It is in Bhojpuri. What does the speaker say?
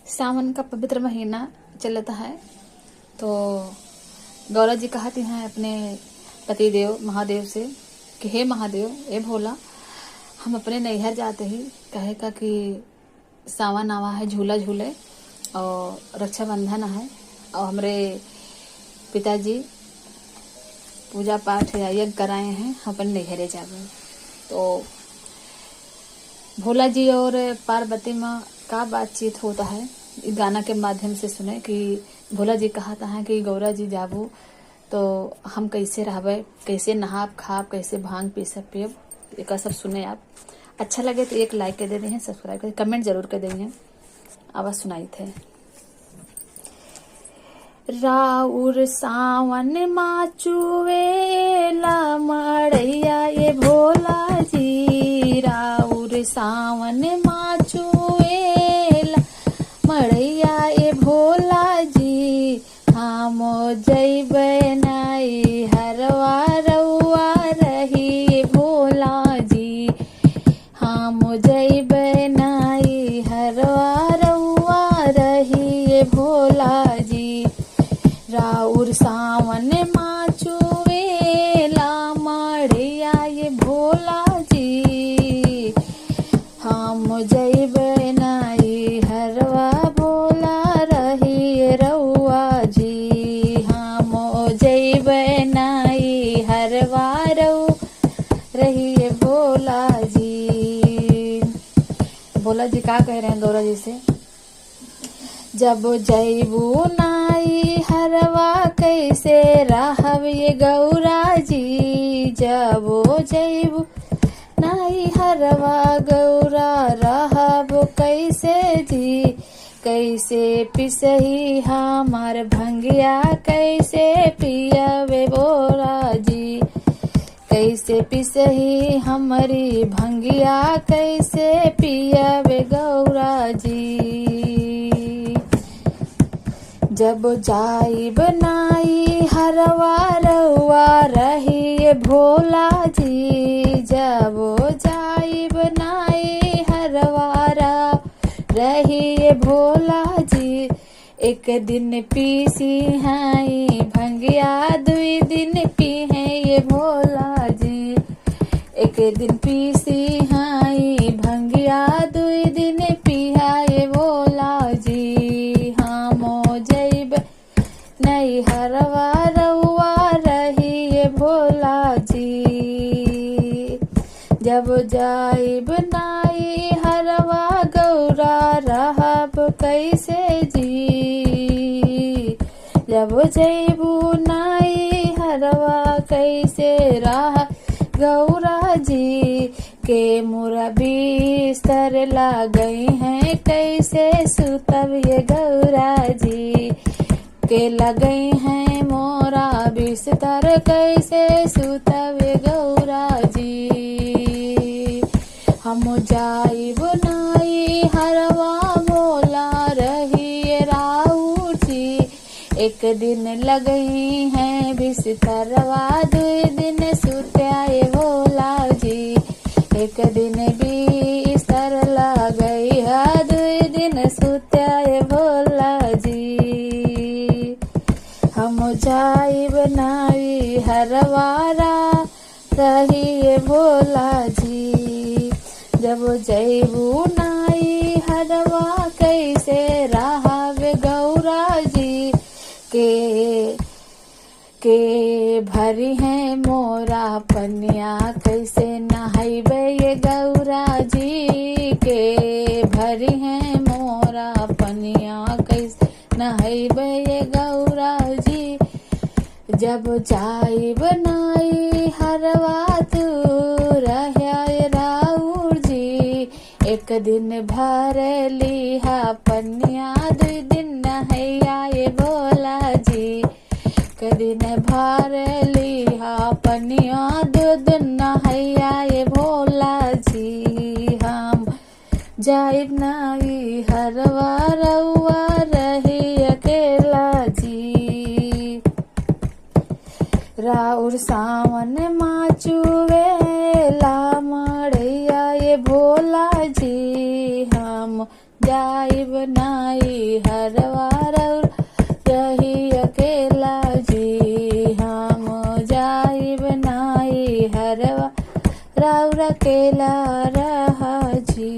सावन का पवित्र महीना चलता है तो गौरा जी कहती हैं अपने पतिदेव महादेव से कि हे महादेव, ए भोला, हम अपने नैहर जाते ही कहेगा कि सावन आवा है, झूला झूले और रक्षाबंधन है और हमारे पिताजी पूजा पाठ या यज्ञ कराए हैं, हम अपने नैहरे जावे। तो भोला जी और पार्वती माँ का बातचीत होता है इस गाना के माध्यम से सुने कि भोला जी कहता है कि गौरा जी जाबू तो हम कैसे रहबे, कैसे नहाब खाब, कैसे भांग पी सब पियब, एक सब सुने। आप अच्छा लगे तो एक लाइक कर दे दें, सब्सक्राइब कर, कमेंट जरूर कर देंगे। आवाज सुनाई थे। राउर सावन माचुवेला मड़ैया ये भोला जी, राउर सावन माचुवेला मड़ैया ये भोला जी, हम जैबे नाई हरवा रउआ रही भोला जी, हम जैबे नाई हरवा रउआ रही भोला जी, राउर सावन माचुवेला मड़ैया ये भोला जी, हम जैबे नाई हरवा भोला रही रउआ जी, हम जैबे नाई हरवा रउ रही भोला जी। भोला जी क्या कह रहे हैं गौरा जी से? जब जैबू नाई हरवा कैसे रहब ये गौरा जी, जब जैबू नाई हरवा गौरा रहब कैसे जी, कैसे पिसही हमार भंगिया, कैसे पियबे बोरा जी, कैसे पिसही हमारी भंगिया, कैसे पियबे गौरा जी। जब जाइब नाई हरवा रउआ रही भोला जी, जब जाइब नाई हरवा रही भोला जी, एक दिन पीसी हैं भंगिया, दुई दिन पी है ये भोला जी, एक दिन पीसी हैं भंगिया, दुई दिन पिया ये भोला जी, हम जैब नहीं हरवा रउआ रही ये भोला जी, जब जाइब नाई हरवा गौरा रहब कैसे जी, जब जैबू नाई हरवा कैसे रह गौरा जी, के मोरा बिस्तर लागई हैं, कैसे सुतब ये गौरा जी, के लगई हैं मोरा बिस्तर, कैसे सुतब ये गौरा जी, हम जाइब नाई हरवा भोला रही राउर जी, एक दिन लगई हैं बिस्तरवा, दुई दिन सुत्याए भोला जी, एक दिन बिस्तर लगई है, दुई दिन सुत्याए भोला जी, हम जाइब नाई हरवारा रही भोला जी, जब जैबू नाई हरवा कैसे रहब गौरा जी, के भरी है मोरा पनिया, कैसे नहाइबे ये गौरा जी, के भरी है मोरा पनिया, कैसे नहाइबे ये गौरा जी, जब जाइब नाई हरवा तू रह्या राउर जी, एक दिन भर लिहा पनिया, दुई दिन नहैया ये भोला जी, एक दिन भर लिहा पनिया, दो दिन नहैया ये भोला जी, हम जाइब नाई हरवा रउआ रही अकेला जी, राउर सावन माचुवेला मड़ैया ये भोला जी, हम जा जाइब नाई हरवा रउर रही अकेला जी। हम जाइब नाई हरवा रउर अकेला रहा जी।